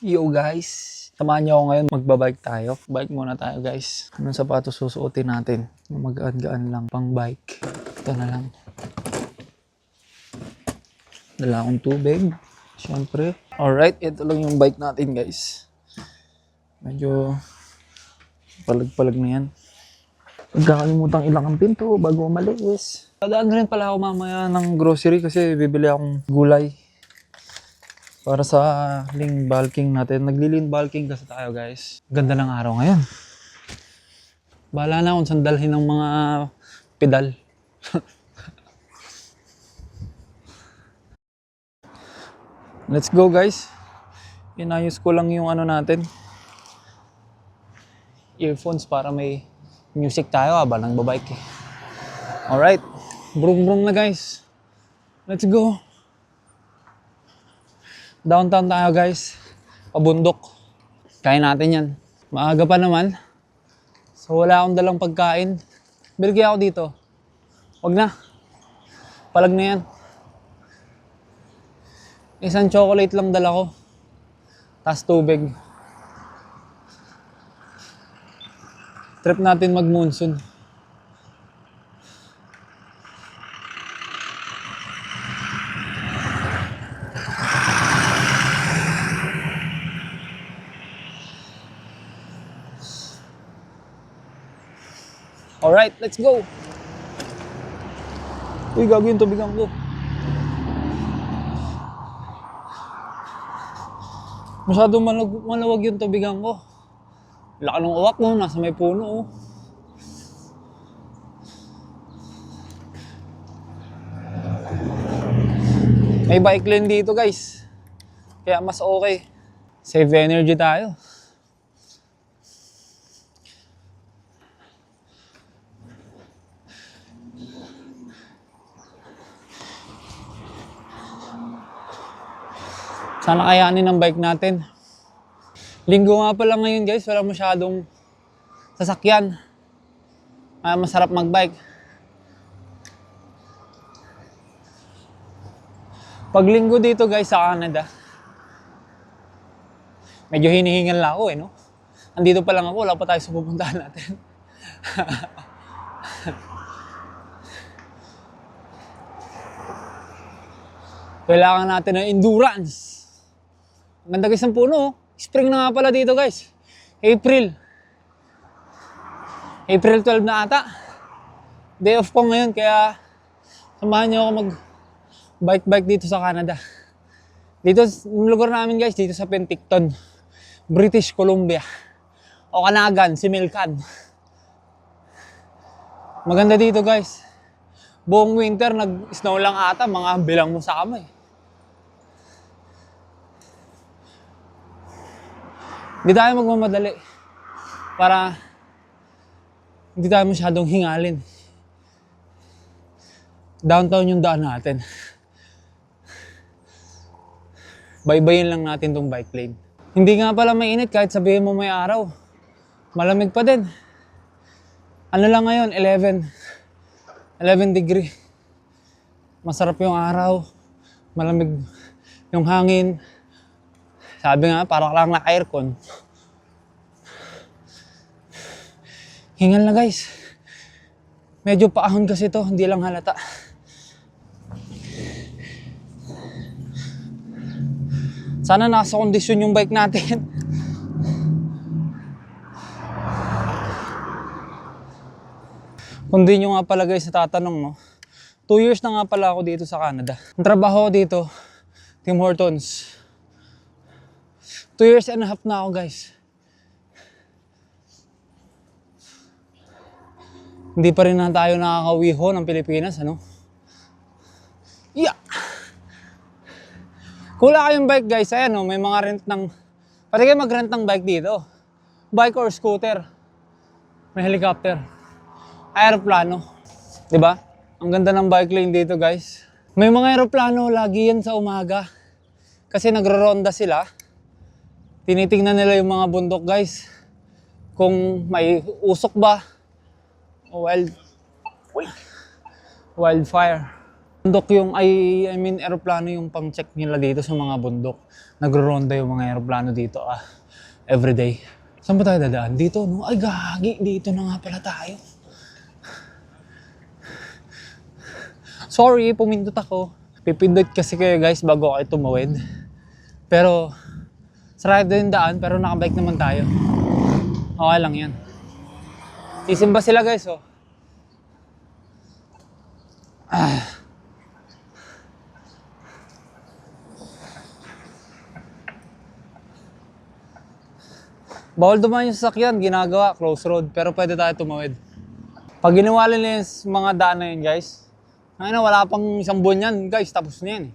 Yo guys, samahan niyo ako ngayon, magbabike tayo. Bike muna tayo guys. Anong sapatos susuotin natin? Magaan-gaan lang, pang bike. Ito na lang. Dala akong tubig, syempre. Alright, ito lang yung bike natin guys. Medyo palag-palag na yan. Huwag kakalimutang ilang ang pinto bago umalis. Dadaan rin pala ako mamaya ng grocery kasi bibili akong gulay. Para sa lean bulking natin. Nagli-lean bulking kasi tayo guys. Ganda ng araw ngayon. Bahala na kung sandalhin ng mga pedal. Let's go guys. Inayos ko lang yung ano natin. Earphones para may music tayo habang nagbabike eh. Alright. Brum-brum na guys. Let's go. Downtown tayo guys, pabundok. Kain natin yan. Maaga pa naman. So wala akong dalang pagkain. Bilgi ako dito. Wag na. Palag na yan. Isang chocolate lang dala ko. Tas tubig. Trip natin mag-monsoon. Alright, let's go! Uy, gago yung tubigan ko. Masyadong malawag yung tubigan ko. Laka ng uwak mo, nasa may puno oh. May bike lane dito guys. Kaya mas okay. Save energy tayo. Sana kayanin ang bike natin. Linggo nga pala ngayon guys, wala masyadong sasakyan. Masarap magbike. Pag linggo dito guys sa Canada, medyo hinihingal lang ako eh, no? Andito pa lang ako, wala pa tayo sa pupuntahan natin. Kailangan natin ng endurance. Ang ganda guys ng puno. Spring na nga pala dito guys. April 12 na ata. Day off ko ngayon kaya samahan niyo ako mag bike dito sa Canada. Dito yung lugar namin guys, dito sa Penticton, British Columbia. Okanagan, Similcan. Maganda dito guys. Buong winter nag-snow lang ata, mga bilang mo sa kamay. Hindi tayo magmamadali para hindi tayo masyadong hingalin. Downtown yung daan natin. Baybayin lang natin tong bike lane. Hindi nga pala mainit kahit sabihin mo may araw. Malamig pa din. Ano lang ngayon? 11 degree. Masarap yung araw. Malamig yung hangin. Sabi nga, parang lang na-aircon. Hingal na guys. Medyo paahon kasi to, hindi lang halata. Sana nasa kondisyon yung bike natin. Kung di nyo nga pala guys natatanong, no? 2 years na nga pala ako dito sa Canada. Ang trabaho ko dito, Tim Hortons. 2 years and a half na ako guys. Hindi pa rin na tayo nakakawiho ng Pilipinas, ano? Yeah! Kung wala kayong bike guys, ayan o, may mga rent ng... Pwede kayo mag-rent ng bike dito. Bike or scooter. May helicopter. Aeroplano. Diba? Ang ganda ng bike lane dito guys. May mga aeroplano lagi yan sa umaga. Kasi nagro-ronda sila. Tinitingnan nila yung mga bundok guys. Kung may usok ba o wildfire. Bundok yung, I mean, aeroplano yung pang-check nila dito sa mga bundok. Nagro-ronda yung mga aeroplano dito, everyday. Saan ba tayo dadaan? Dito, no? Ay, gagi, dito na nga pala tayo. Sorry, pumindot ako. Pipindot kasi kayo guys bago kayo tumawid. Pero, sarado yung daan, pero nakabike naman tayo. Okay lang yan. Sisimba sila guys, oh. Bawal dumaan yung sasakyan, ginagawa, close road, pero pwede tayo tumawid. Pag ginawa nila yung mga daan na yun guys, ano, wala pang isang buwan yan guys, tapos na yan.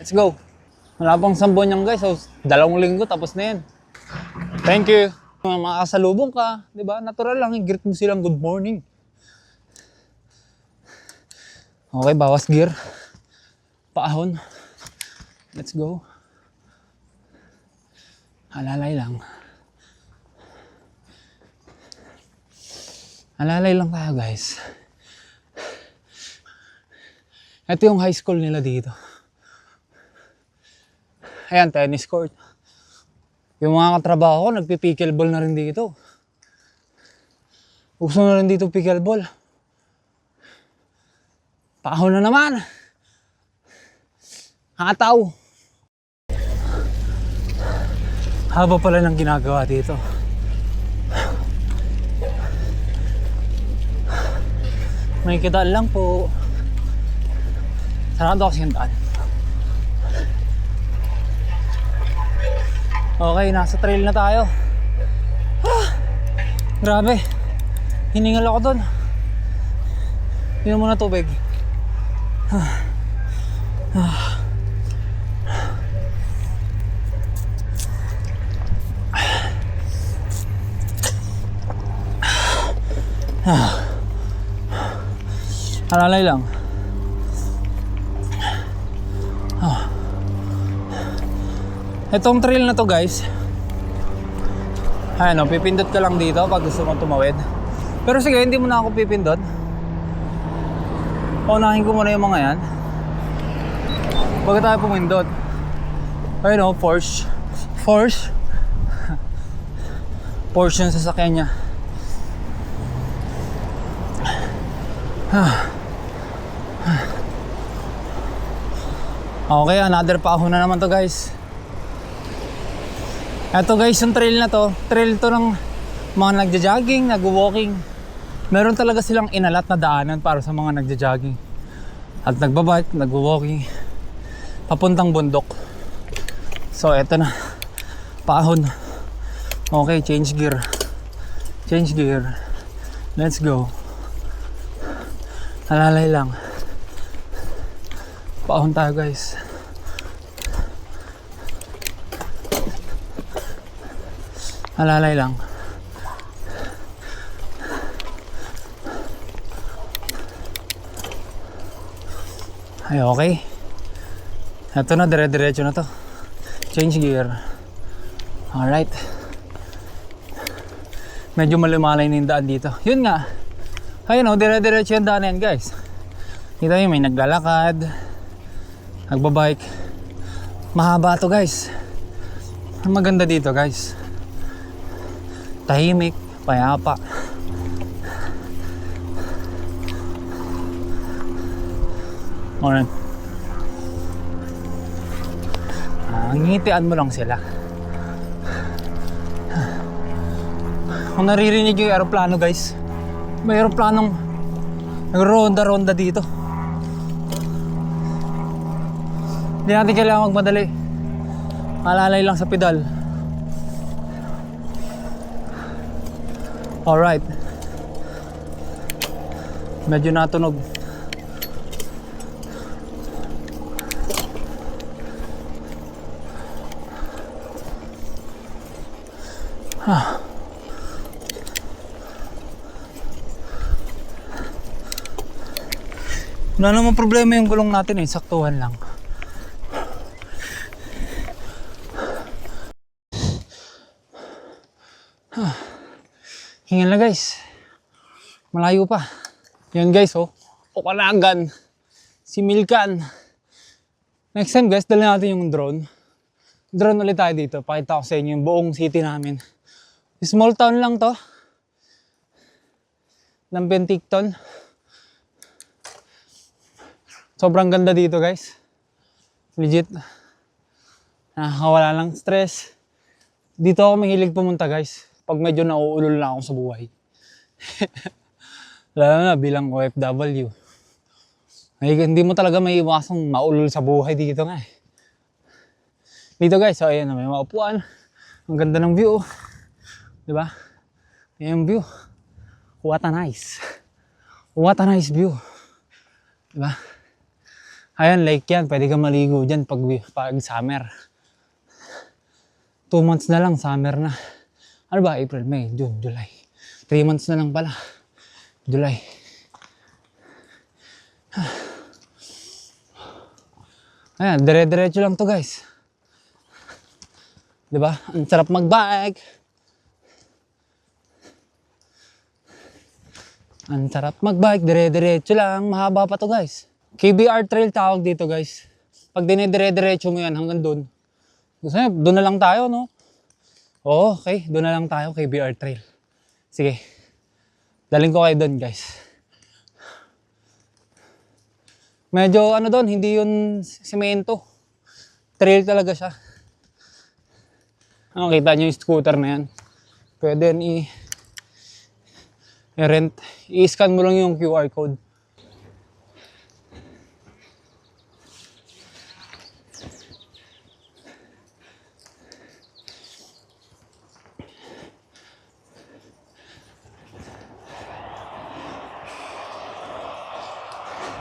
Let's go. Wala pang isang buwan yan guys, so 2 linggo tapos na yan. Thank you. Makakasalubong ka, di ba? Natural lang, i-greet mo silang good morning. Okay, bawas gear. Paahon. Let's go. Alalay lang. Alalay lang tayo guys. Ito yung high school nila dito. Ayan, tennis court. Yung mga katrabaho ko, nagpi-pickleball na rin dito. Gusto na rin dito pickleball. Paahon na naman. Hataw. Haba pala ng ginagawa dito. May kidaan lang po. Sarado kasi yung daan. Okay, nasa trail na tayo. Grabe. Hiningal ako doon. Inom muna tubig. Alalay lang. Itong trail na to guys, ano, pipindot ka lang dito pag gusto mo tumawid. Pero sige, hindi mo na ako pipindot. Paunahin ko muna yung mga yan bago tayo pumindot. Ayun o, Porsche yung sasakyan niya. Okay, another paahon na naman to guys. Eto guys, yung trail na to, trail to ng mga nagja-jogging, nag-walking. Meron talaga silang inalat na daanan para sa mga nagja-jogging at nagbabike, nag-walking papuntang bundok. So eto na, paahon. Okay, change gear. Let's go. Alalay lang. Paahon tayo guys. Alalay lang. Ay, okay. Ito na, dire-diretso na to. Change gear. Alright. Medyo malimalay na yung daan dito. Yun nga. Ayun o, dire-diretso yung daan yan guys. Kita nyo, may naglalakad, nagbabike. Mahaba to guys. Ang maganda dito guys, tahimik, payapa. Alright. Ngitian mo lang sila. Kung naririnig yung aeroplano guys, may aeroplanong nagro-ronda-ronda dito. Hindi natin kailangan magmadali. Alalay lang sa pedal. Alright. Medyo natunog. Wala namang problema yung gulong natin eh, saktuhan lang. Hingal na guys. Malayo pa. Yan guys oh. Okanagan, si Milkan. Next time guys, dala natin yung drone. Drone ulit tayo dito. Pakita ko sa inyo yung buong city namin. Small town lang to. Ng Penticton. Sobrang ganda dito guys. Legit. Nakakawala lang stress. Dito ako mahilig pumunta guys. Pag medyo nauulol na ako sa buhay. Lalo na bilang OFW. Ay, hindi mo talaga may iwasang maulol sa buhay dito nga eh. Dito guys, so ayan, may maupuan. Ang ganda ng view. Diba? Ayan yung view. What a nice. What a nice view. Diba? Ayan, lake yan. Pwede kang maligo dyan pag summer. 2 months na lang, summer na. Ano ba? April, May, June, July. 3 months na lang pala. July. Ayan, dire-diretso lang to guys. Diba? Ang sarap mag-bike. Ang sarap mag-bike, dire-diretso lang. Mahaba pa to guys. KBR Trail tawag dito guys. Pag dinidire-diretso mo yan hanggang doon. Gusto nyo, doon na lang tayo, no? Oo, okay. Doon na lang tayo, KBR Trail. Sige. Daling ko kayo doon, guys. Medyo, ano doon, hindi yun semento. Trail talaga siya. Kita nyo yung scooter na yan. Pwede yan i-rent. I-scan mo lang yung QR code.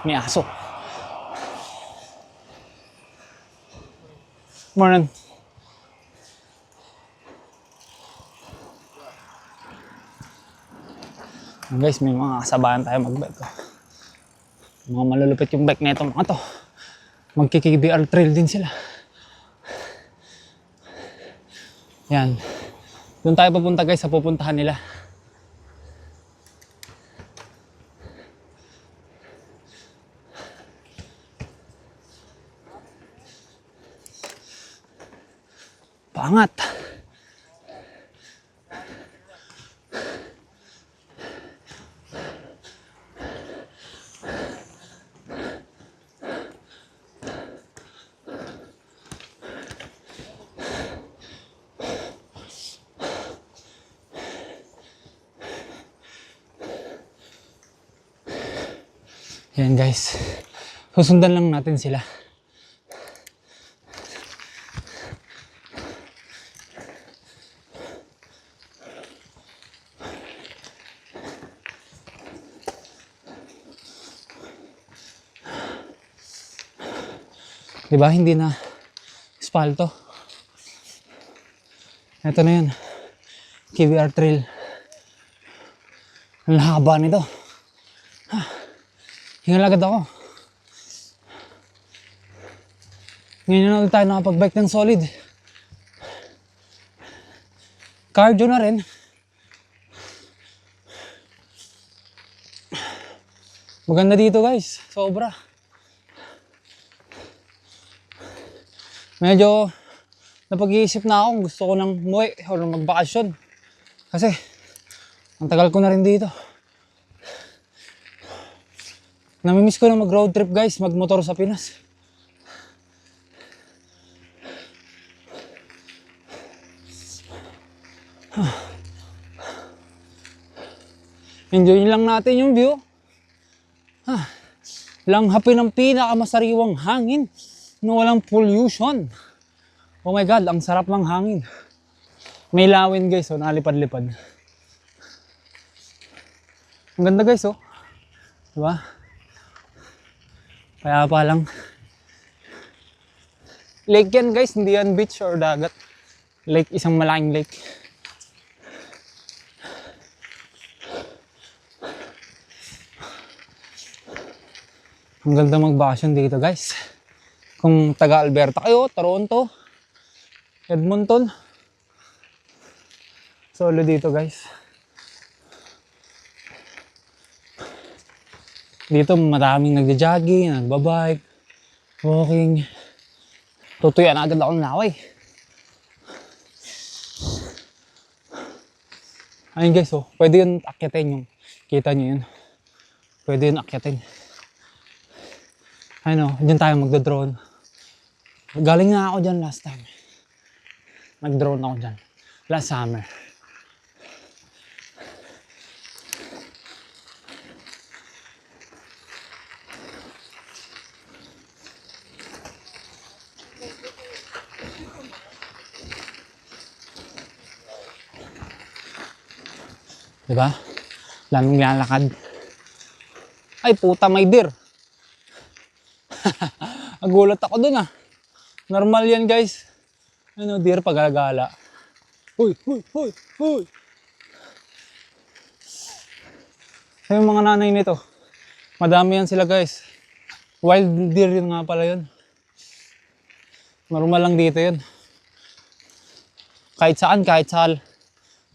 May aso. Morning. Guys, may mga kasabahan tayo mag-bike. Mga malulupit yung bike na ito mga to. Magki-KBR Trail din sila. Yan. Doon tayo pupunta guys sa pupuntahan nila. Pangat. Yan guys. Susundan lang natin sila. Diba? Hindi na espalto. Ito na yun. KBR Trail. Ang haba nito. Hingal agad ako. Ngayon na ulit tayo nakapag-bike ng solid. Cardio na rin. Maganda dito guys. Sobra. Medyo napag-iisip na ako kung gusto ko nang umuwi o magbakasyon. Kasi ang tagal ko na rin dito. Namimiss ko na mag-road trip guys, magmotor sa Pinas. Enjoy lang natin yung view. Langhapin ng pinakamasariwang hangin na walang pollution. Oh my God, ang sarap ng hangin. May lawin guys, oh, nalipad-lipad. Ang ganda guys, oh. Diba? Kaya pa lang. Lake yan guys, hindi yan beach or dagat. Lake, isang malaking lake. Ang ganda mag-vacation dito guys. Kung taga Alberta kayo, Toronto, Edmonton. Solo dito guys. Dito maraming nagja-jogging, nagbabike, walking. Tutuyan agad ako ng laway. Ayun guys, oh, pwede yun akyatin yung, kita nyo yun. Pwede yun akyatin. Ayun oh, dyan tayo magdodrone. Galing nga ako dyan last time. Nag-drone ako dyan. Last summer. Diba? Lamang lalakad. Ay puta, may deer. Nagulat ako dun ah. Normal yan guys. Ano, deer pagagala. Huy, huy, huy, huy. So yung mga nanay nito, madami yan sila guys. Wild deer yun nga pala yun. Normal lang dito yun. Kahit saan, kahit sa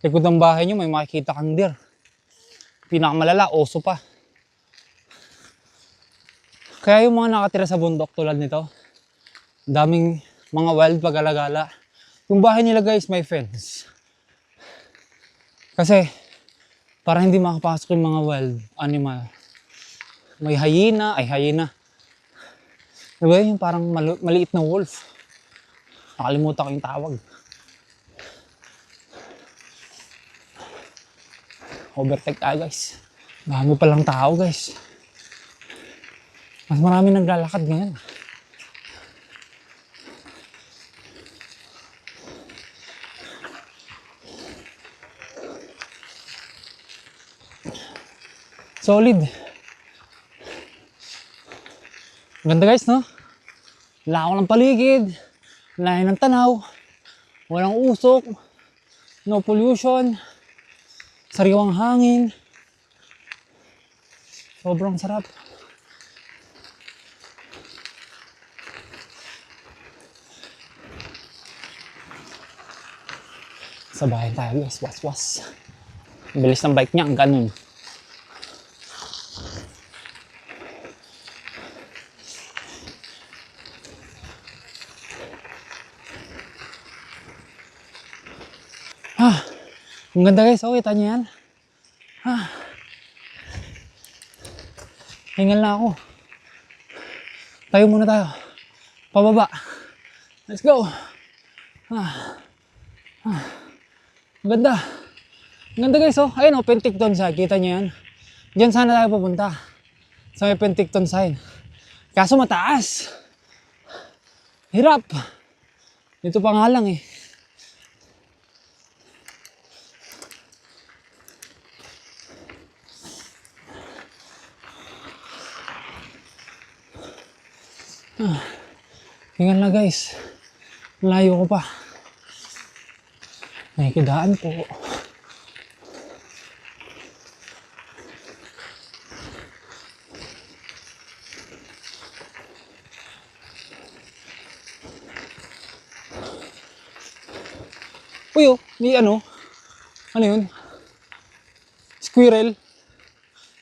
likod ng bahay nyo, may makikita kang deer. Pinakamalala, oso pa. Kaya yung mga nakatira sa bundok tulad nito, daming mga wild pag-alagala. Yung bahay nila guys, may fence. Kasi, para hindi makapasok yung mga wild animal. May hyena, diba yung parang maliit na wolf. Nakalimutan ko yung tawag. Overtake tayo guys. Dami palang tao guys. Mas marami naglalakad ngayon. Solid. Ganda guys, no? Lako ng paligid. Layo ng tanaw. Walang usok. No pollution. Sariwang hangin. Sobrang sarap. Sabayan tayo guys, was. Bilis ng bike niya, ang ganun. Ang ganda guys, oh, kita niyo yan. Hingal na ako. Tayo muna tayo. Pababa. Let's go. Ang ganda. Ang ganda guys, oh. Ayun, oh, Penticton sign. Kita niyo yan. Diyan sana tayo pupunta. Sa may Penticton sign. Kaso mataas. Hirap. Dito pa nga lang eh. Hingal na guys. Layo ko pa. Nakikidaan po. Uy, oh, may ano? Ano yun? Squirrel.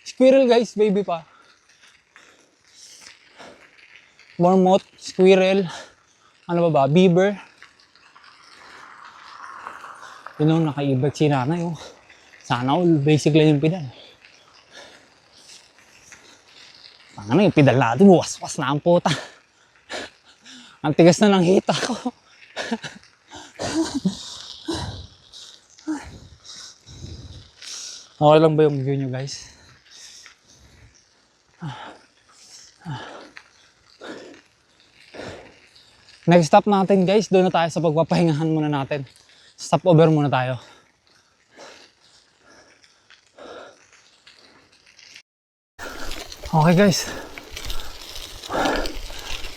Squirrel guys, baby pa. Marmot, squirrel, ano ba, beaver. Yun o, naka-e-bike si nanay o. Sana all, basically yung pedal. Ano yung pedal natin, waswas na ang puta. Ang tigas na ng hita ko. Okay lang ba yung view nyo guys? Next stop natin guys, doon na tayo sa pagpapahingahan muna natin. Stop over muna tayo. Okay guys.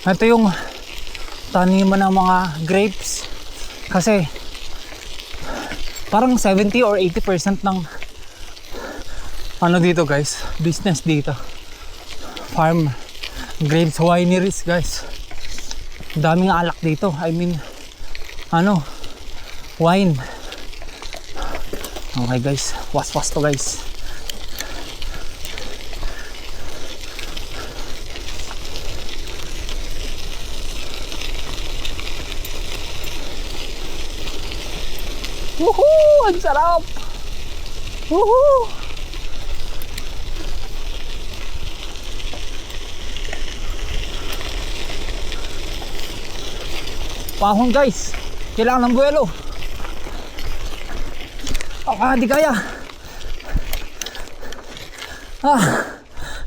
Ito yung taniman ng mga grapes. Kasi parang 70 or 80% ng ano dito guys, business dito. Farm, grapes, wineries guys. Daming alak dito. I mean, ano, wine. Okay guys, was to guys. Woohoo! Ang sarap! Woohoo! Pahon guys! Kailangan ng buwelo! Hindi kaya!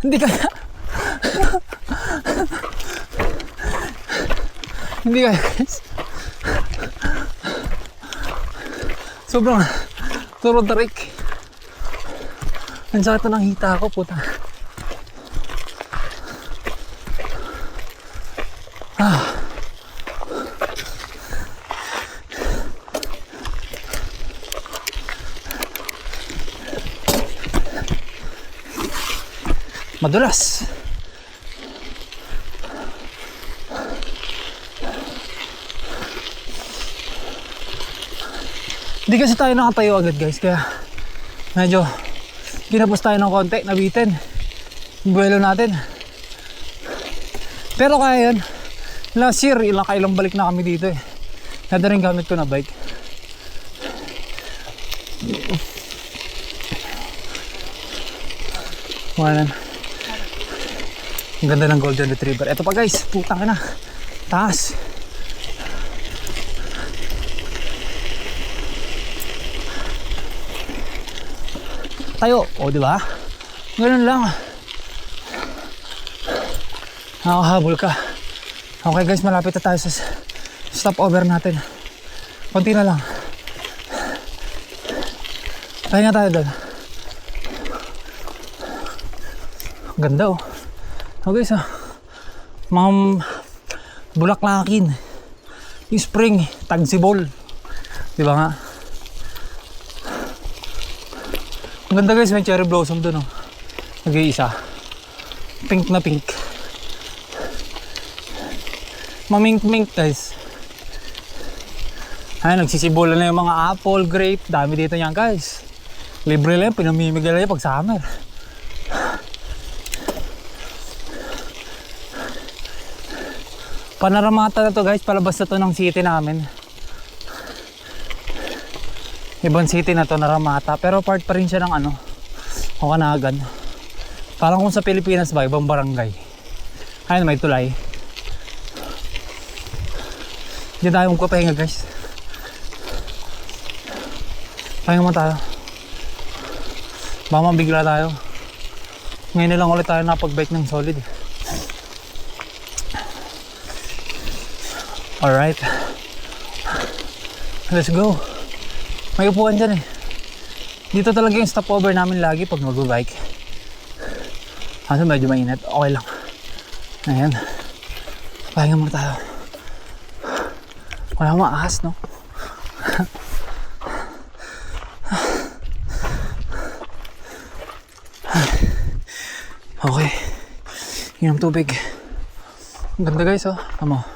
Hindi kaya! Hindi kaya guys! Sobrang tarik. Ang sakit na ng hita ko, puta. Madulas. Hindi kasi tayo nakatayo agad guys, kaya medyo ginapos tayo ng konti, nabitin yung buwelo natin. Pero kaya yun. Last year, ilang balik na kami dito eh. Nada rin gamit ko na bike. Wanan. Ang ganda ng golden retriever. Ito pa guys, putang ina. Taas. Tayo, di ba? Ganun lang. Nakakahabol ka. Okay guys, malapit na tayo sa stopover natin. Konti na lang. Pahinga tayo doon. Ganda oh. Okay guys, mga bulaklakin. Yung spring, tagsibol. Diba nga? Ang ganda guys, may cherry blossom dun oh. Nag-iisa. Pink na pink. Mamink-mink guys. Ay, nagsisibola na yung mga apple, grape. Dami dito yan guys. Libre lang, pinamimigay lang pag summer. Panaramata na to guys, palabas na to ng city namin. Ibang city na to, Naramata, pero part pa rin siya ng ano, Okanagan. Parang kung sa Pilipinas ba, ibang barangay. Ayun, may tulay. Diyan tayo magpapahinga guys. Pahinga mo tayo. Baka mabigla tayo. Ngayon na lang ulit tayo nakapag-bike ng solid. Alright. Let's go. May upuan dyan eh. Dito talaga yung stopover namin lagi pag mag-bike. Kaso medyo mainit. Okay lang. Ayan. Pahinga muna tayo. Wala akong maahas, no? Okay. Inom tubig. Ang ganda guys, oh. Tama.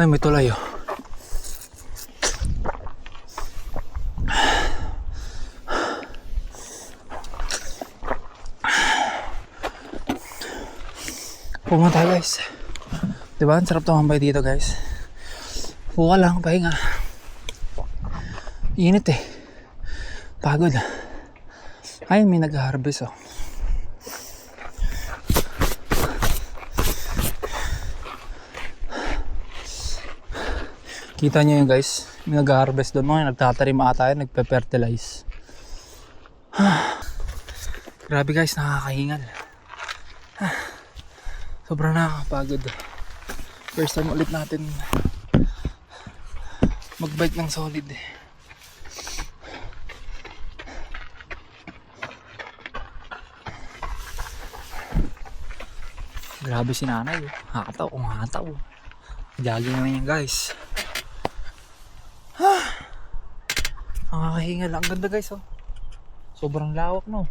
Ay, may tulay oh. Pumunta tayo guys. Diba? Ang sarap tumambay dito guys. Puka lang, pahinga. Init eh. Pagod. Ay, may nag-harvest oh. Kita nyo yun guys, may nag-harvest doon, mga nagtatarim ata yun, nagpe-fertilize. Grabe guys, nakakahingal. Sobrang nakakapagod. First time ulit natin mag-bike ng solid. Grabe si nanay, hakataw, umataw. Jogging naman yan guys. Nakakahingal. Ang ganda guys oh. Sobrang lawak no.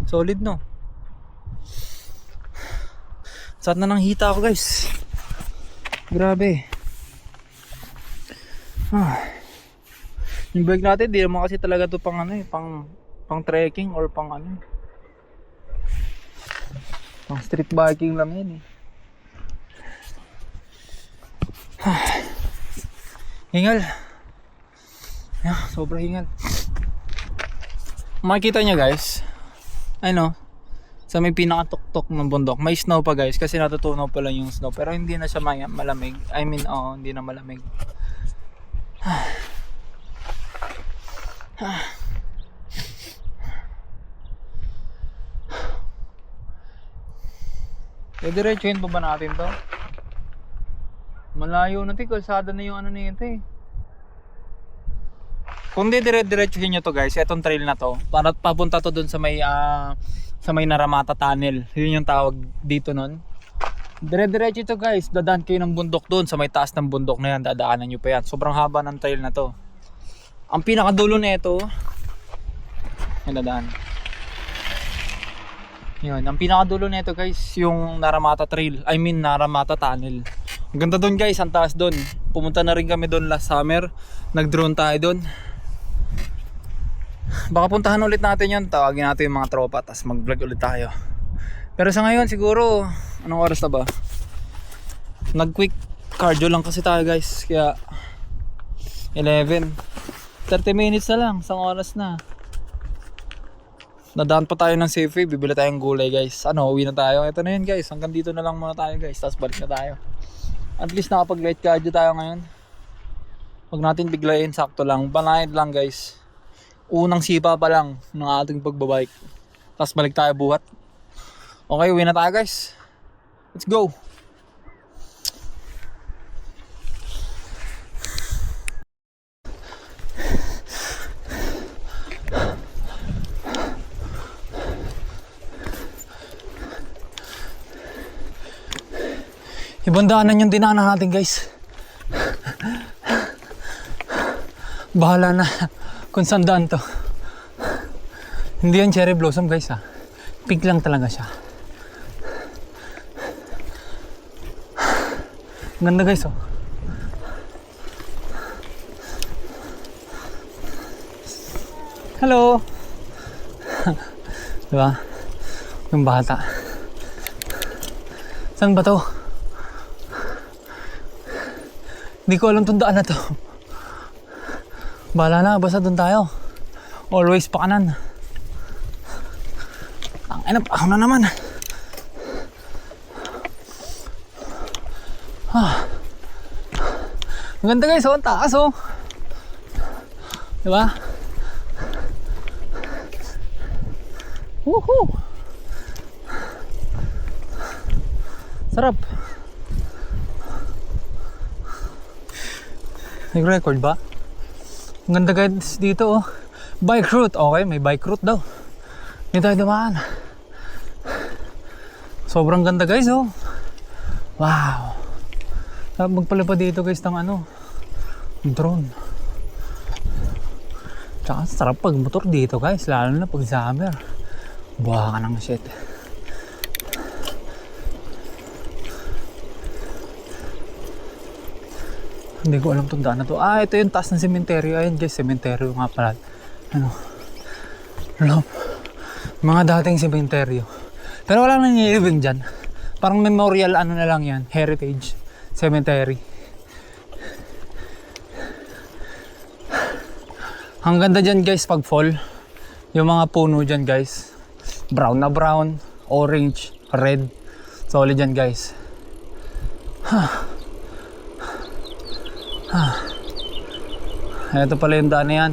Solid no. Saan na nang hita ako guys. Grabe. Yung bike natin di naman kasi talaga to pang ano eh, pang trekking or pang ano. Pang street biking lang yan eh. Hingal. Yeah, sobrang hingal. Makikita nyo guys, ano, sa may pinakatuktok ng bundok, may snow pa guys, kasi natutunaw pa lang yung snow. Pero hindi na siya malamig. I mean, hindi na malamig. Diretsuhin pa ba natin to? Malayo na ito, kalsada na yung ano na ito eh. Kung diretsuhin nyo to guys, etong trail na to, para papunta to dun sa may Naramata Tunnel. Yun yung tawag dito nun. Diretso ito guys, dadaan kayo ng bundok dun, sa may taas ng bundok na yan, dadaanan nyo pa yan. Sobrang haba ng trail na to. Ang pinakadulo na ito, yung dadaan. Yun, ang pinakadulo na ito guys, yung Naramata Trail, I mean Naramata Tunnel. Ang ganda dun guys, ang taas dun. Pumunta na rin kami dun last summer, nag-drone tayo dun. Baka puntahan ulit natin yun, tawagin natin yung mga tropa, tas mag-vlog ulit tayo. Pero sa ngayon siguro, anong oras na ba? Nag-quick cardio lang kasi tayo guys, kaya 11, 30 minutes na lang, isang oras na. Nadaan pa tayo ng Safeway, bibili tayong gulay guys. Ano, uwi na tayo. Ito na yun guys, hanggang dito na lang muna tayo guys, tapos balik na tayo. At least nakapag light cardio tayo ngayon. Huwag natin biglayin, sakto lang, banayad lang guys. Unang sipa pa lang ng ating pagbabike, tapos balik tayo buhat. Okay, uwi na tayo guys. Let's go. Ibang daanan yung dinaanan natin guys. Bahala na kung saan daan to. Hindi yan cherry blossom guys ha. Pink lang talaga siya. Ganda guys oh. Hello. Diba? Yung bata. Saan ba to? Hindi ko alam itong daan na to. Bahala na, basta doon tayo. Always pa kanan. Tangina, ako na naman. Ang ganda guys, ang taas oh. Diba? Woohoo! Sarap. Nag-record ba? Ang ganda guys dito oh. Bike route. Okay, may bike route daw. Hindi tayo dumaan. Sobrang ganda guys oh. Wow. Sarap magpalipad dito guys ng ano, drone. Tsaka sarap pag motor dito guys, lalo na pag summer. Buha ka ng shit. Hindi ko alam itong daan na to. Ito yung taas ng sementeryo. Ayun guys, sementeryo nga pala. Ano? Love. Mga dating sementeryo. Pero wala nang nilibing dyan. Parang memorial ano na lang yan. Heritage cemetery. Ang ganda dyan guys pag fall. Yung mga puno dyan guys. Brown na brown. Orange. Red. Solid dyan guys. Ito pala yung daan na yan.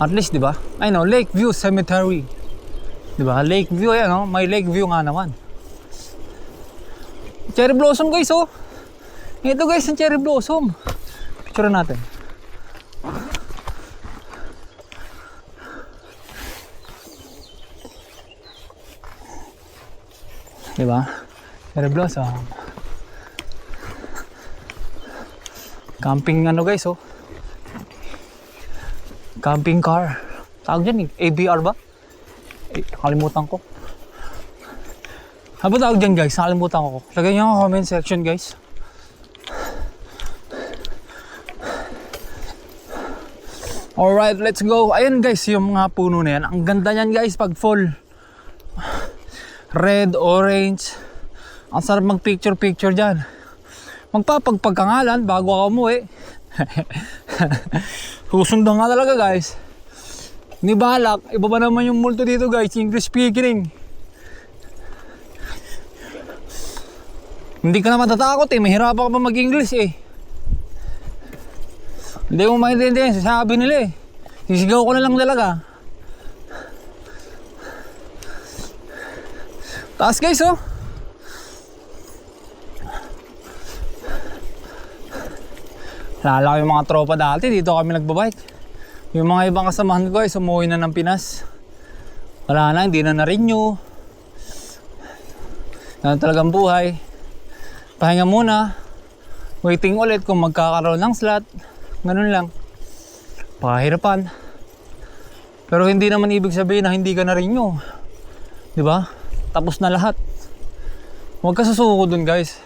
At least, di ba? I know, Lakeview Cemetery. Di ba? Lakeview, ayan, oh. May Lakeview nga naman. Cherry blossom, guys, oh. Ito, guys, ang cherry blossom. Picture natin. Di ba? Cherry blossom. Camping ano guys oh. Camping car. Tawag dyan eh. ABR ba? Nakalimutan ko. Ano ba tawag dyan guys? Nakalimutan ko. Lagay nyo ang comment section guys. Alright, let's go. Ayan guys, yung mga puno na yan. Ang ganda niyan guys pag fall. red, orange. Ang sarap mag picture dyan. Magpapagpag ka nga lang bago ako umuwi. Susundan nga talaga guys. Ni balak, iba ba naman yung multo dito guys, English speaking. Hindi ka na matatakot eh, mahirapan ka pa mag-English eh. Hindi mo maintindihan, sasabi nila eh. Sisigaw ko na lang talaga. Taas guys oh. Lala ko yung mga tropa dati, dito kami nagbabike. Yung mga ibang kasamahan ko guys, umuwi na ng Pinas. Wala na, hindi na na-renew. Ganun talagang buhay. Pahinga muna. Waiting ulit kung magkakaroon ng slot. Ganun lang. Pakahirapan. Pero hindi naman ibig sabihin na hindi ka na-renew. Diba? Tapos na lahat. Huwag ka susuko dun guys.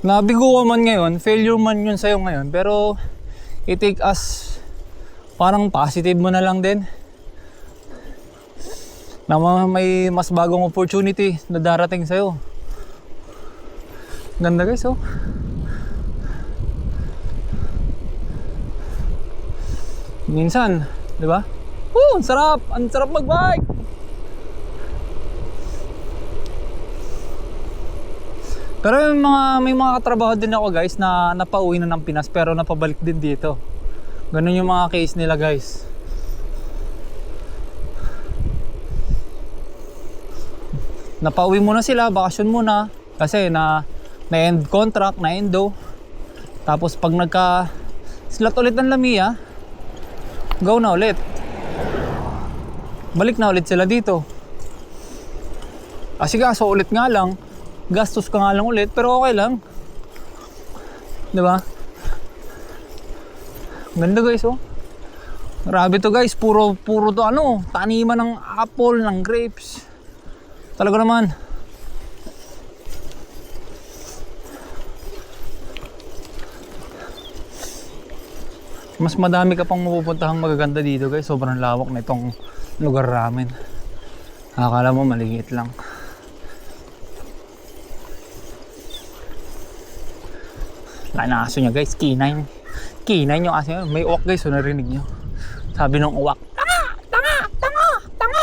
Nabigo ka man ngayon, failure man yun sa'yo ngayon. Pero i-take as parang positive mo na lang din. Na may mas bagong opportunity na darating sa'yo. Ganda guys oh. Minsan, di ba? Ang sarap! Ang sarap mag-bike! Pero may mga katrabaho din ako guys na napauwi na ng Pinas pero napabalik din dito. Ganun yung mga case nila guys. Napauwi muna sila, bakasyon muna. Kasi na-end contract, na-endo. Tapos pag nagka-slot ulit ng Lamiya, go na ulit. Balik na ulit sila dito. Kasi kaso ulit nga lang, gastos ka nga lang ulit, pero okay lang. Diba? Ganda guys oh. Grabe to guys, puro to ano, taniman ng apple, ng grapes. Talaga naman. Mas madami ka pang mapupuntahang magaganda dito guys. Sobrang lawak na itong lugar namin. Akala mo maliit lang. Wala na aso niya guys, K9. K9 yung aso niya. May uwak guys, so narinig nyo. Sabi ng uwak, tanga! Tanga! Tanga! Tanga!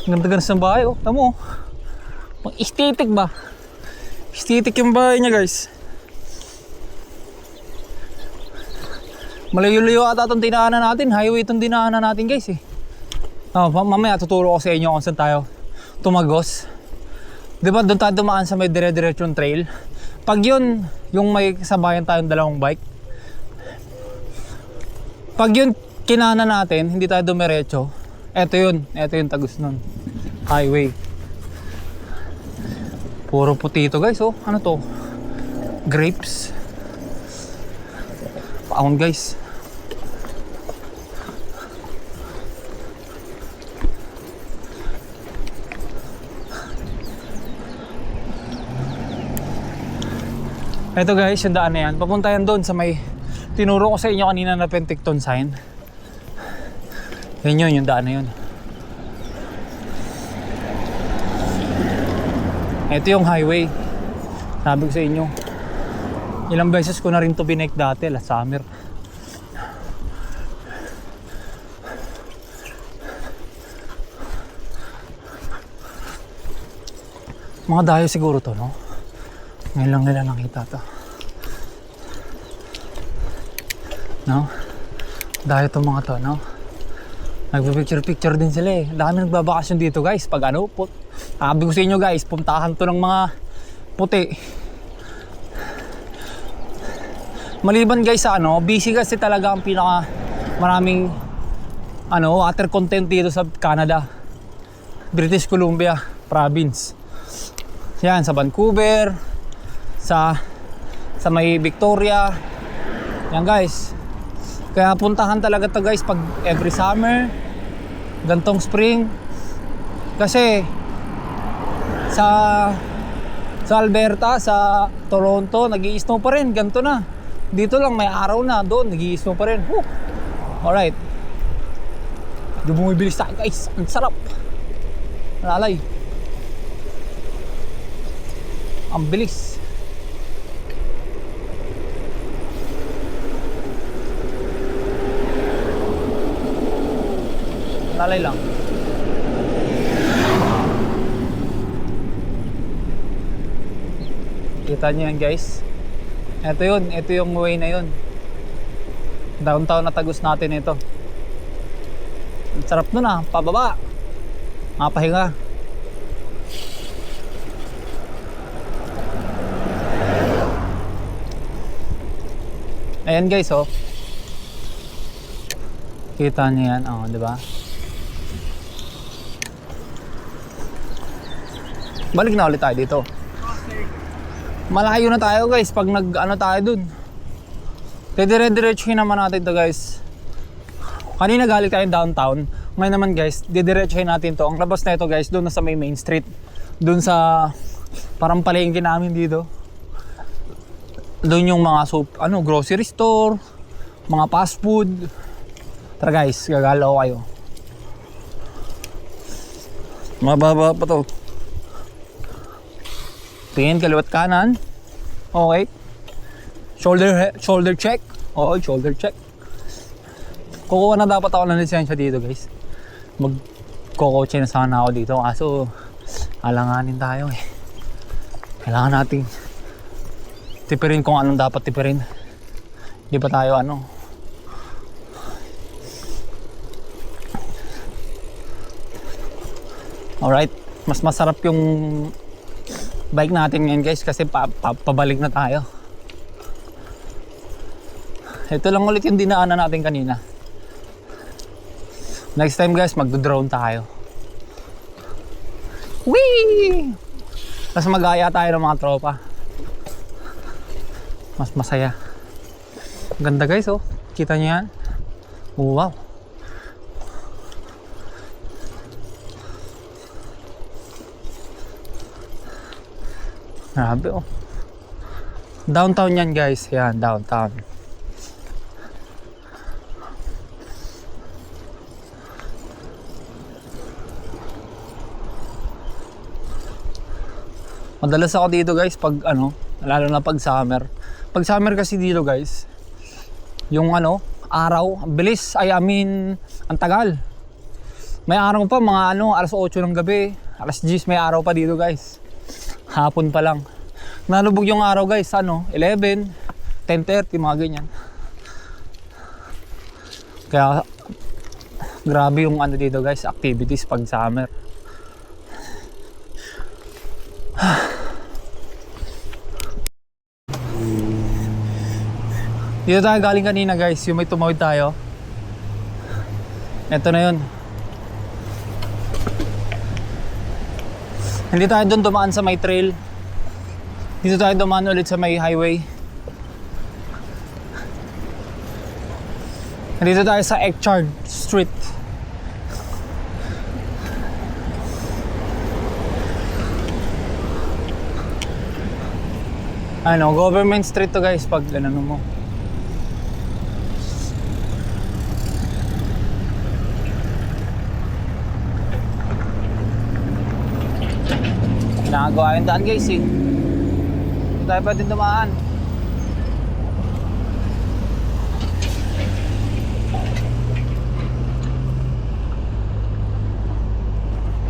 Ganda-ganda sa bahay oh. Tamo. Pang aesthetic ba? Aesthetic yung bahay niya guys. Malayo-layo ata itong dinaanan natin. Highway itong dinaanan natin guys eh. Mamaya tuturo ko sa inyo kung saan tayo tumagos. Diba doon tayo dumaan sa may dire-diretsyon trail? Pag yun, yung may kasabayan tayong dalawang bike. Pag yun kinana natin, hindi tayo dumiretso. Eto yun tagus nun. Highway. Puro puti ito guys oh. Ano to? Grapes. Paon guys. Ito guys, yung daan na yan. Papunta yan doon sa may tinuro ko sa inyo kanina na Penticton sign. Yan yun, yung daan na yun. Ito yung highway. Sabi ko sa inyo. Ilang beses ko na rin to binake dati, last summer. Mga dayo siguro to, no? Ngayon lang nila nakita to. No? Dahil itong mga to, no? Nagpipicture-picture din sila eh. Dami nagbabakasyon dito guys. Pag ano, sabi ko sa inyo guys, puntahan to ng mga puti. Maliban guys sa ano, busy kasi talaga ang pinaka maraming ano, water content dito sa Canada. British Columbia province. Yan, sa Vancouver, sa may Victoria. Yan guys. Kaya puntahan talaga to guys pag every summer, gantong spring. Kasi sa Alberta, sa Toronto, nag-i-snow pa rin, ganto na. Dito lang may araw na, doon nag-i-snow pa rin. Alright. Di bumibilis tayo guys. Ang sarap. Lalay. Ang bilis. Lalay lang. Kita niyo yan guys. Ito yun. Ito yung way na yun. Downtown na tagos natin ito. Ang sarap nun ah. Pababa. Mapahinga. Ayan guys oh. Kita niyo yan. Oh, di ba? Balik na ulit tayo dito. Malayo na tayo guys pag nag-ano tayo dun. Didire-diretsuhin naman natin to guys. Kanina galing tayo downtown. Ngayon naman guys, didiretsuhin natin to. Ang labas na ito guys, doon na sa may main street. Doon sa parang palengke namin dito. Doon yung mga grocery store, mga fast food. Tara guys, gagalaw kayo. Mababa pa to. Tingin kaliwat kanan. Okay. Shoulder check. Oo, shoulder check. Kukuha na dapat ako ng lisensya dito guys. Magkokotse na sana ako dito. Kaso alanganin tayo eh. Kailangan nating tipirin kung anong dapat tipirin. Hindi pa tayo Alright. Mas masarap yung bike natin ngayon guys kasi pabalik na tayo. Ito lang ulit yung dinaanan natin kanina. Next time guys, magdo-drone tayo. Whee! Tapos mag-aya tayo ng mga tropa. Mas masaya. Ganda guys oh. Kita niyo yan? Wow. Grabe oh. Downtown yan guys. Yan, downtown. Madalas ako dito guys pag lalo na pag summer. Pag summer kasi dito guys, yung araw, ang bilis. Ang tagal. May araw pa mga alas 8 ng gabi, alas 10 may araw pa dito guys. Hapon pa lang. Nalubog yung araw guys, 11, 10:30, mga ganyan. Kaya grabe yung dito guys, activities pag summer. Dito tayo galing kanina guys, yung may tumawid tayo. Ito na yun. Hindi tayo doon dumaan sa may trail. Dito tayo dumaan ulit sa may highway. Dito tayo sa Echard Street. Government street to guys pag mo. Nakagawa yung daan guys eh. Hindi tayo pwede dumaan.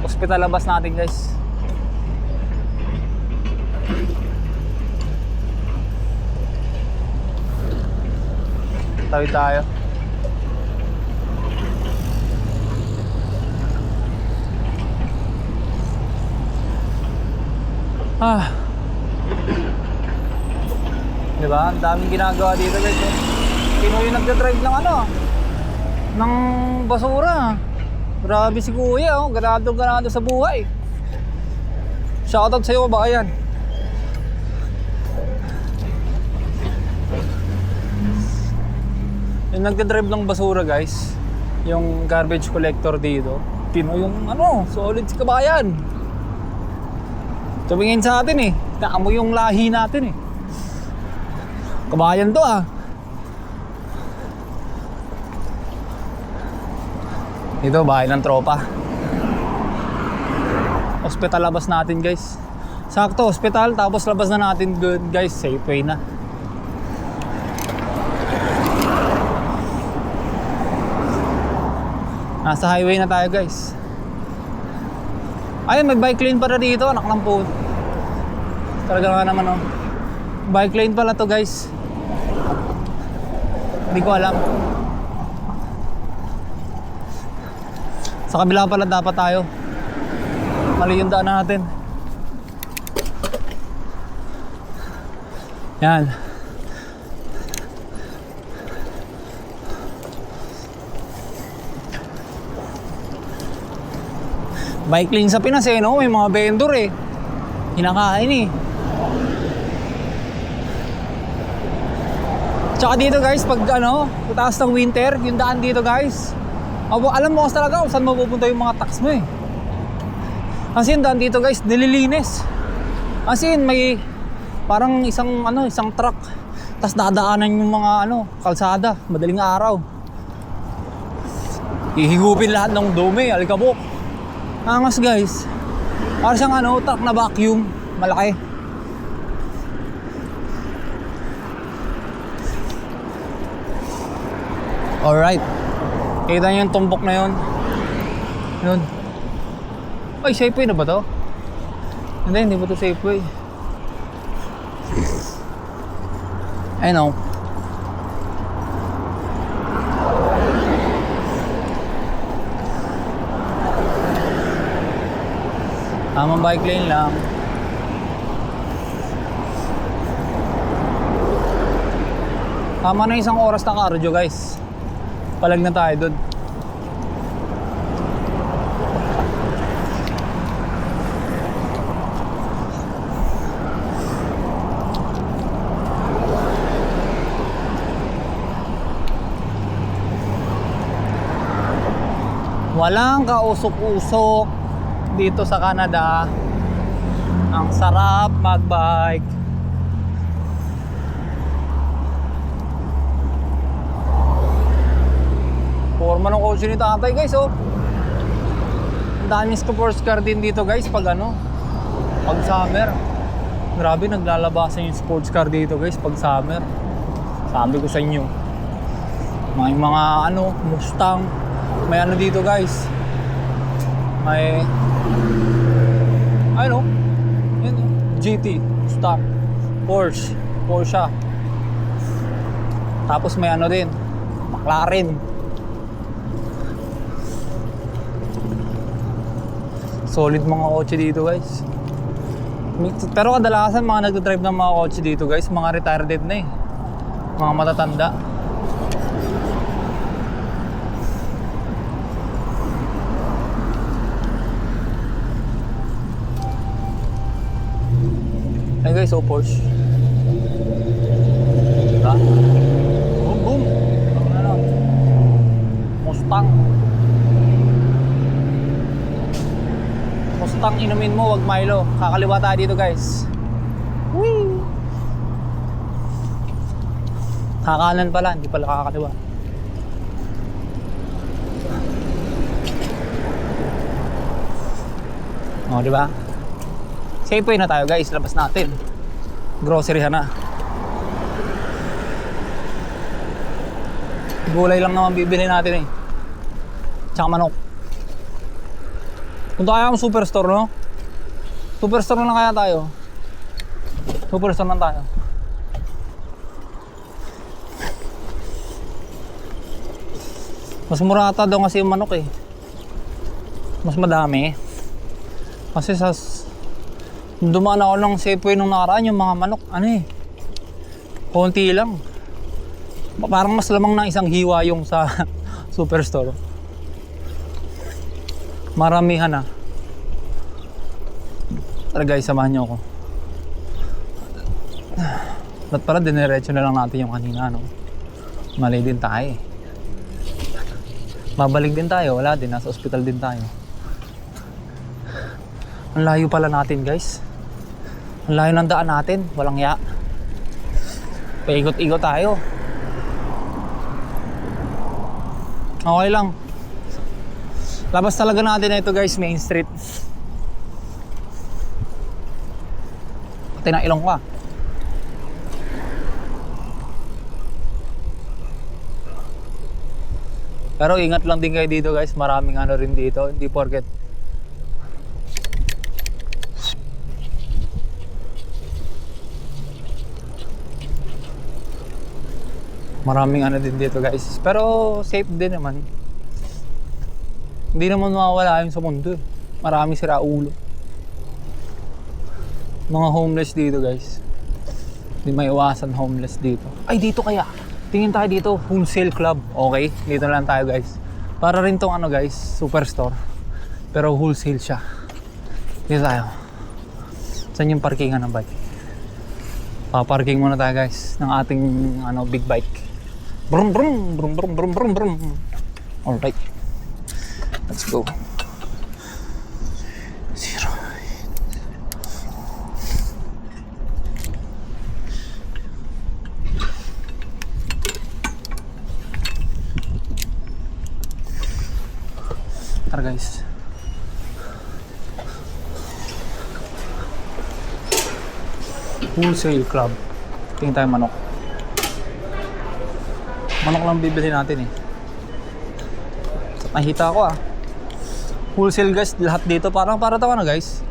Hospital labas natin guys. Tawid tayo. Diba? Ang daming ginagawa dito guys eh. Sino yung nagdadrive ng ng basura? Grabe si kuya oh. Ganado sa buhay. Shoutout sa'yo kabayan. Yung nagdadrive ng basura guys, yung garbage collector dito, Pinoy yung solid si kabayan. Tumingin sa atin eh. Naamoy yung lahi natin eh. Kabayan to ah. Dito, bahay ng tropa. Hospital labas natin guys. Sakto, hospital, tapos labas na natin good guys, Safeway na. Nasa highway na tayo guys. Ayun, may bike lane para dito, anak ng po. Talaga nga naman oh. Bike lane pala to guys. Hindi ko alam. Sa kabila pala dapat tayo. Mali yung daan natin. Yan. Bike lane sa Pinas eh, no? May mga vendor eh. Hinakain eh. Tsaka dito guys, pag ano, taas ng winter, yung daan dito guys. Alam mo kasi talaga kung saan mapupunta yung mga tax mo eh. Kasi yung daan dito guys, nililinis. Kasi may parang isang truck. Tapos dadaanan yung mga kalsada, madaling araw. Ihigupin lahat ng dome, alikabok. Angas guys. Parang siyang truck na vacuum, malaki. Alright. Kita niyo yung tumbok na yun. Yun. Ay, Safeway na ba to? Hindi ba to Safeway? Ayun o. Tamang bike lane lang. Tama na isang oras na cardio guys. Palag na tayo dun. Walang kausok-usok dito sa Canada. Ang sarap magbike. Forma ng kotse ni tatay guys oh. Ang daming sports car din dito guys pag pag summer. Grabe, naglalabasan yung sports car dito guys pag summer. Sabi ko sa inyo. May mga Mustang. May dito guys. May GT, Mustang, Porsche. Tapos may din, McLaren. Solid mga kotse dito guys. Pero kadalasan mga nagdadrive ng mga kotse dito guys, mga retired na eh. Mga matatanda. Ay guys, Porsche. Diba? Boom boom. Mustang inumin mo, wag Milo. Kakaliwa tayo dito guys. Whee! Kakanan pala, hindi pala kakaliwa. Diba? Safeway na tayo guys, labas natin. Grocery na. Gulay lang naman bibili natin eh. Tsaka manok. Punta kaya akong superstore, no? Superstore na kaya tayo. Superstore na tayo. Mas mura ata daw kasi yung manok eh. Mas madami. Kasi dumaan ako ng Safeway nung nakaraan, yung mga manok, konti lang. Parang mas lamang na isang hiwa yung sa superstore. Maramihan na. Tara guys, samahan nyo ako. Ba't pala diniretso na lang natin yung kanina, no? Mali din tayo eh. Babalik din tayo, wala din, nasa ospital din tayo. Ang layo pala natin guys. Ang layo ng daan natin, walang ya. Paikot-ikot tayo. Okay lang. Labas talaga natin na ito guys, Main Street. Pati na ilong ka. Pero ingat lang din kayo dito guys, maraming ano rin dito, hindi porket maraming ano din dito guys. Pero safe din naman. Hindi naman mawawala yun sa mundo. Maraming siraulo. Mga homeless dito guys. Hindi maiwasan homeless dito. Ay dito kaya. Tingin tayo dito, wholesale club. Okay, dito na lang tayo guys. Para rin tong ano guys, superstore. Pero wholesale siya. Dito tayo. Saan yung parkingan ng bike? Paparking muna tayo guys ng ating ano big bike. Brum brum brum brum brum brum brum. Alright. Let's go. Zero. Tara guys. Wholesale club. Tingin tayo manok. Manok lang bibili natin eh. Nakita ko ah. Wholesale guys, lahat dito. Para to ano guys.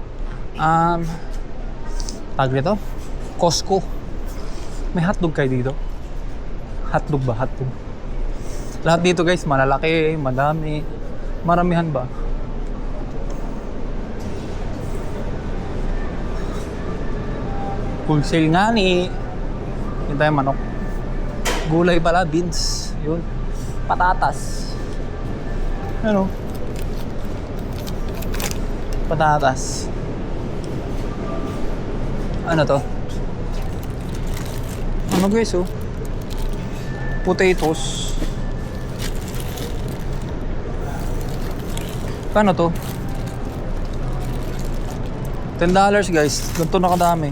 Tag dito. Costco. May hotdog kayo dito? Hotdog ba? Hotdog. Lahat dito guys, malalaki, madami. Maramihan ba? Wholesale nga ni. Yun tayo manok. Gulay pala, beans. Yun. Patatas. Ano? Patatas. Ano to? Ano guys oh? Potatoes. Kano to? $10 guys. Ganito na kadami.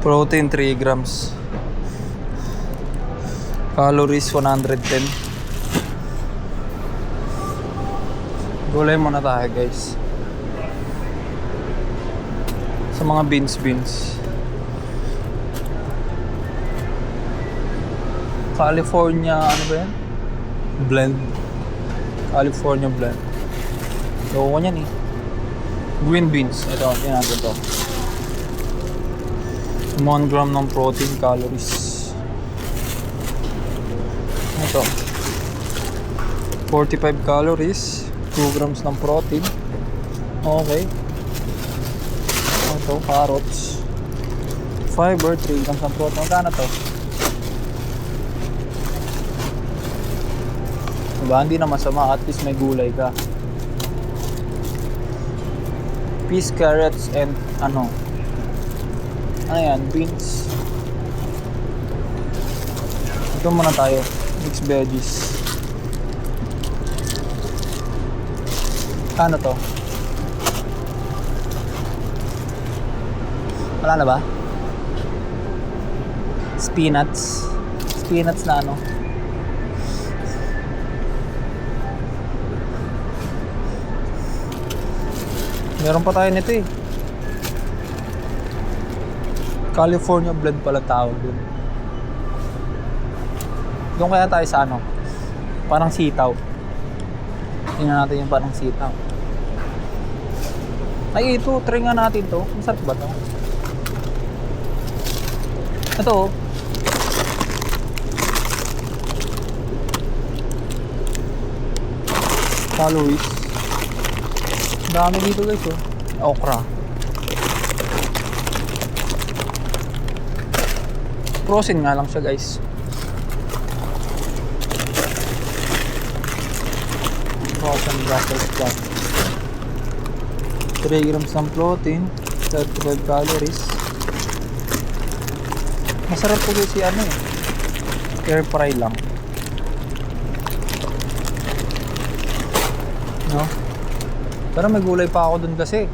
Protein 3 grams. Calories 110. Gulay muna tayo guys. Sa mga beans. California, ano ba yan? Blend. California blend. Loko ko yan eh. Green beans. Ito, yan natin to. 1 gram ng protein calories. Ito. 45 calories. 2 grams ng protein. Okay. Ito, carrots. Fiber, 3 grams ng protein. Magkano to? Diba? Hindi na masama. At least may gulay ka. Peas, carrots, and ano yan? Beans. Ito muna tayo. Mixed veggies. Ano to? Wala na ba? Spinach. Spinach na ano? Meron pa tayo nito eh. California blend pala tawag dun. Doon kaya tayo sa ano? Parang sitaw. Tingnan natin yung parang sitaw. Ay ito, try nga natin to. Masarap ba to? Ito oh. Calories. Dami dito guys oh. Okra. Frozen nga lang siya guys. Frozen Brussels sprout. 3 grams ng protein, 35 calories. Masarap po kasi ano eh. Air fry lang. No? Pero may gulay pa ako dun kasi.